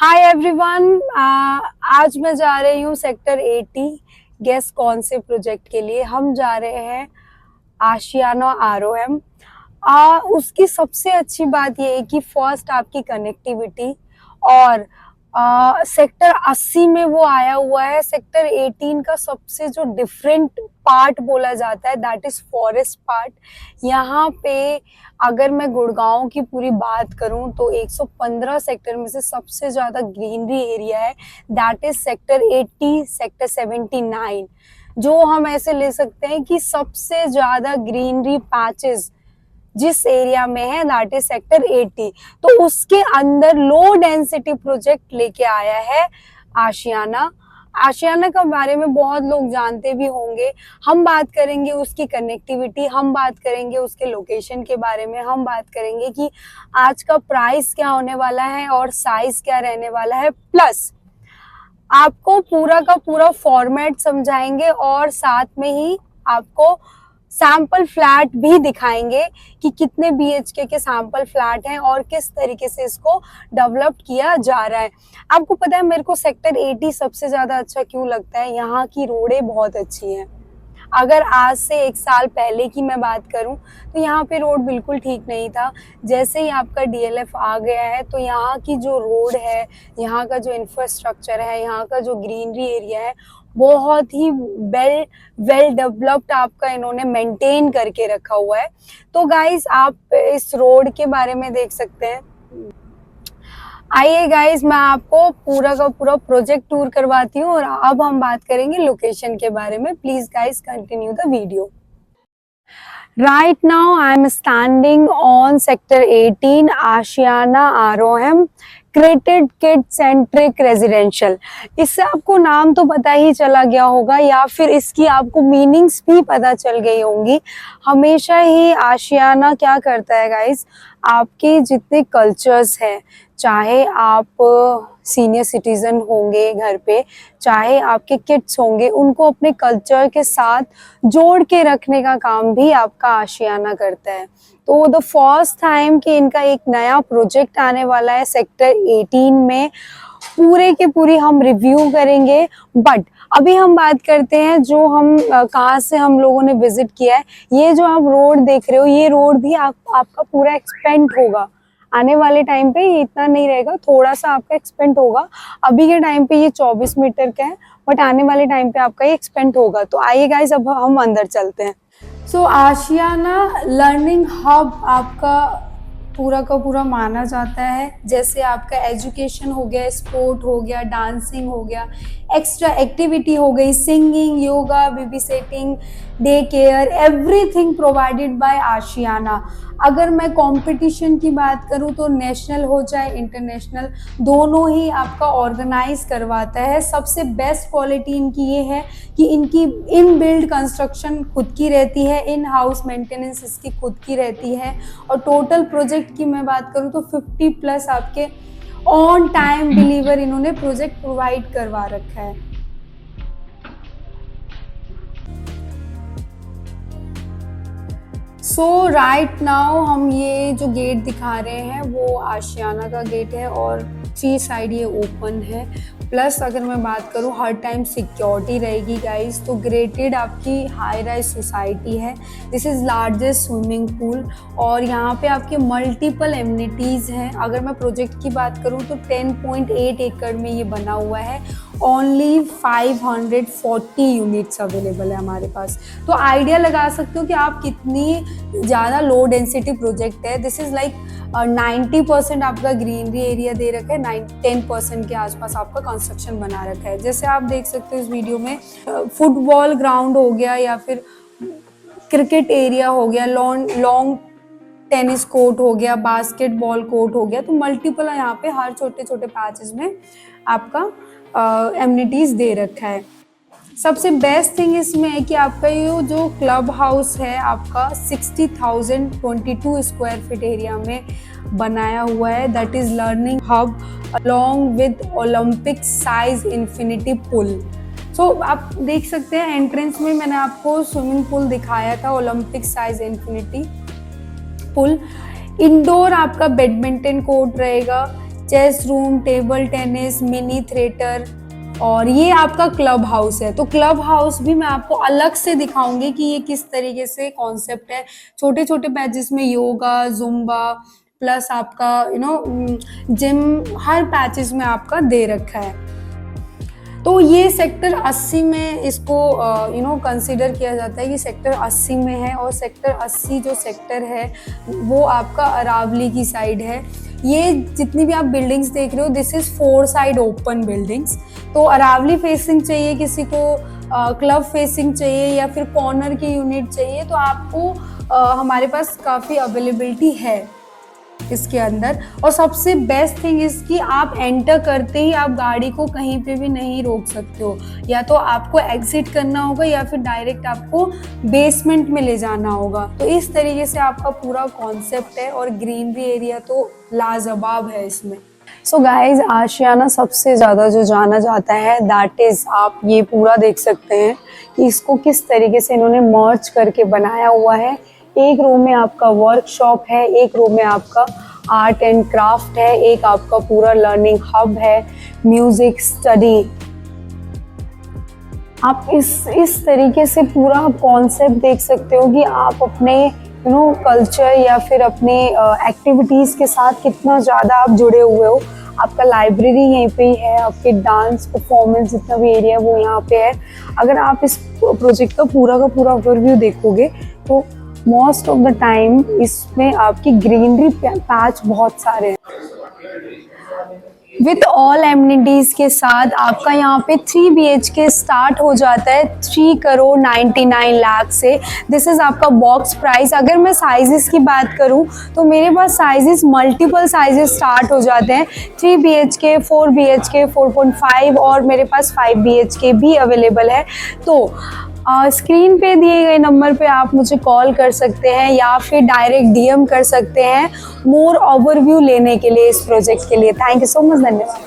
Hi everyone. आज मैं जा रही हूँ सेक्टर 80 गेस कौन से प्रोजेक्ट के लिए। हम जा रहे हैं आशियाना आरओएम। उसकी सबसे अच्छी बात ये है कि फर्स्ट आपकी कनेक्टिविटी और सेक्टर 80 में वो आया हुआ है। सेक्टर 18 का सबसे जो डिफरेंट पार्ट बोला जाता है दैट इज फॉरेस्ट पार्ट। यहाँ पे अगर मैं गुड़गांव की पूरी बात करूं तो 115 सेक्टर में से सबसे ज्यादा ग्रीनरी एरिया है दैट इज सेक्टर 80, सेक्टर 79। जो हम ऐसे ले सकते हैं कि सबसे ज्यादा ग्रीनरी पैचेस जिस एरिया में है दैट इज सेक्टर 80। तो उसके अंदर लो डेंसिटी प्रोजेक्ट लेके आया है आशियाना। आशियाना के बारे में बहुत लोग जानते भी होंगे। हम बात करेंगे उसकी कनेक्टिविटी, हम बात करेंगे उसके लोकेशन के बारे में, हम बात करेंगे कि आज का प्राइस क्या होने वाला है और साइज क्या रहने वाला है, प्लस आपको पूरा का पूरा फॉर्मेट समझाएंगे और साथ में ही आपको सैंपल फ्लैट भी दिखाएंगे कि कितने बीएचके के सैंपल फ्लैट हैं और किस तरीके से इसको डेवलप किया जा रहा है। आपको पता है मेरे को सेक्टर 80 सबसे ज्यादा अच्छा क्यों लगता है? यहाँ की रोडें बहुत अच्छी हैं। अगर आज से 1 साल पहले की मैं बात करूं तो यहाँ पे रोड बिल्कुल ठीक नहीं था। जैसे ही आपका डीएलएफ आ गया है तो यहाँ की जो रोड है, यहाँ का जो इंफ्रास्ट्रक्चर है, यहाँ का जो ग्रीनरी एरिया है, बहुत ही वेल डेवलप्ड आपका इन्होंने मेंटेन करके रखा हुआ है। तो गाइस आप इस रोड के बारे में देख सकते हैं। आइए गाइस, मैं आपको पूरा का पूरा प्रोजेक्ट टूर करवाती हूँ और अब हम बात करेंगे लोकेशन के बारे में। Please guys continue the video. Right now I am standing on sector 18 Ashiana ROM created kid centric residential. इससे आपको नाम तो पता ही चला गया होगा या फिर इसकी आपको मीनिंग्स भी पता चल गई होंगी। हमेशा ही आशियाना क्या करता है गाइस, आपके जितने कल्चर्स हैं, चाहे आप सीनियर सिटीजन होंगे घर पे, चाहे आपके किड्स होंगे, उनको अपने कल्चर के साथ जोड़ के रखने का काम भी आपका आशियाना करता है। तो द फर्स्ट टाइम कि इनका एक नया प्रोजेक्ट आने वाला है सेक्टर 18 में, पूरे के पूरी हम रिव्यू करेंगे। बट अभी हम बात करते हैं जो हम कहाँ से हम लोगों ने विजिट किया है। ये जो आप रोड देख रहे हो, ये रोड भी आपका पूरा एक्सपेंड होगा। आने वाले टाइम पे ये इतना नहीं रहेगा, थोड़ा सा आपका एक्सपेंड होगा। अभी के टाइम पे ये 24 मीटर का है, बट आने वाले टाइम पे आपका ये एक्सपेंड होगा। तो आइए गाइस, अब हम अंदर चलते हैं। सो आशियाना लर्निंग हब आपका पूरा का पूरा माना जाता है। जैसे आपका एजुकेशन हो गया, स्पोर्ट हो गया, डांसिंग हो गया, एक्स्ट्रा एक्टिविटी हो गई, singing, yoga, baby setting, day care, everything provided by Ashiana. अगर मैं कंपटीशन की बात करूं तो नेशनल हो चाहे इंटरनेशनल, दोनों ही आपका ऑर्गेनाइज करवाता है। सबसे बेस्ट क्वालिटी इनकी ये है कि इनकी इन बिल्ड कंस्ट्रक्शन खुद की रहती है, इन हाउस मेंटेनेंस इसकी खुद की रहती है। और टोटल प्रोजेक्ट की मैं बात करूं तो 50+ आपके ऑन टाइम डिलीवर इन्होंने प्रोजेक्ट प्रोवाइड करवा रखा है। सो राइट नाउ हम ये जो गेट दिखा रहे हैं वो आशियाना का गेट है और 3 साइड ये ओपन है। प्लस अगर मैं बात करूँ हर टाइम सिक्योरिटी रहेगी गाइस। तो ग्रेटेड आपकी हाई राइज सोसाइटी है। This is largest swimming pool और यहाँ पे आपके मल्टीपल एमिनिटीज़ हैं। अगर मैं प्रोजेक्ट की बात करूँ तो 10.8 एकड़ में ये बना हुआ है। ओनली 540 यूनिट्स अवेलेबल है हमारे पास। तो आइडिया लगा सकते हो कि आप कितनी ज़्यादा लो डेंसिटी प्रोजेक्ट है। दिस इज़ लाइक 90% आपका ग्रीनरी एरिया दे रखा है, 10% के आसपास आपका कंस्ट्रक्शन बना रखा है। जैसे आप देख सकते हो इस वीडियो में, फुटबॉल ग्राउंड हो गया या फिर क्रिकेट एरिया हो गया, लॉन्ग टेनिस कोर्ट हो गया, बास्केटबॉल कोर्ट हो गया। तो मल्टीपल यहाँ पे हर छोटे छोटे पैचेस में आपका एमिनिटीज़ दे रखा है। सबसे बेस्ट थिंग इसमें है कि आपका ये जो क्लब हाउस है आपका 60,022 स्क्वायर फीट एरिया में बनाया हुआ है। That is learning hub along with Olympic size infinity pool. So आप देख सकते हैं एंट्रेंस में मैंने आपको स्विमिंग पूल दिखाया था, Olympic size infinity pool. Indoor आपका बैडमिंटन कोर्ट रहेगा, chess room, table tennis, mini theatre, और ये आपका क्लब हाउस है। तो क्लब हाउस भी मैं आपको अलग से दिखाऊंगी कि ये किस तरीके से कॉन्सेप्ट है। छोटे छोटे पैचेस में योगा, जुम्बा प्लस आपका जिम, हर पैचेस में आपका दे रखा है। तो ये सेक्टर 80 में इसको कंसीडर किया जाता है कि सेक्टर 80 में है। और सेक्टर 80 जो सेक्टर है वो आपका अरावली की साइड है। ये जितनी भी आप बिल्डिंग्स देख रहे हो, this is 4 side open buildings. तो अरावली फेसिंग चाहिए किसी को, क्लब फेसिंग चाहिए या फिर कॉर्नर की यूनिट चाहिए, तो आपको हमारे पास काफ़ी अवेलेबिलिटी है इसके अंदर। और सबसे बेस्ट थिंग इस कि आप एंटर करते ही आप गाड़ी को कहीं पे भी नहीं रोक सकते हो, या तो आपको एग्जिट करना होगा या फिर डायरेक्ट आपको बेसमेंट में ले जाना होगा। तो इस तरीके से आपका पूरा कॉन्सेप्ट है और ग्रीनरी एरिया तो लाजवाब है इसमें। सो गाइज, आशियाना सबसे ज़्यादा जो जाना जाता है दैट इज़, आप ये पूरा देख सकते हैं कि इसको किस तरीके से इन्होंने मर्ज करके बनाया हुआ है। एक रूम में आपका वर्कशॉप है, एक रूम में आपका आर्ट एंड क्राफ्ट है, एक आपका पूरा लर्निंग हब है, म्यूजिक स्टडी। आप इस तरीके से पूरा कॉन्सेप्ट देख सकते हो कि आप अपने कल्चर या फिर अपने एक्टिविटीज़ के साथ कितना ज़्यादा आप जुड़े हुए हो। आपका लाइब्रेरी यहीं पे ही है, आपके डांस परफॉर्मेंस जितना भी एरिया है वो यहाँ पे है। अगर आप इस प्रोजेक्ट का पूरा ओवरव्यू देखोगे तो मोस्ट ऑफ द टाइम इसमें आपकी ग्रीनरी पैच बहुत सारे हैं विथ ऑल एमिनिटीज के साथ। आपका यहाँ पे 3 BHK स्टार्ट हो जाता है 3,99,00,000 से। दिस इज़ आपका बॉक्स प्राइस। अगर मैं साइजेस की बात करूँ तो मेरे पास साइजेस मल्टीपल साइजेस स्टार्ट हो जाते हैं। 3 BHK, 4 BHK, 4.5 और मेरे पास 5 BHK भी अवेलेबल है। तो स्क्रीन पे दिए गए नंबर पे आप मुझे कॉल कर सकते हैं या फिर डायरेक्ट DM कर सकते हैं मोर ओवरव्यू लेने के लिए इस प्रोजेक्ट के लिए। थैंक यू सो मच, धन्यवाद।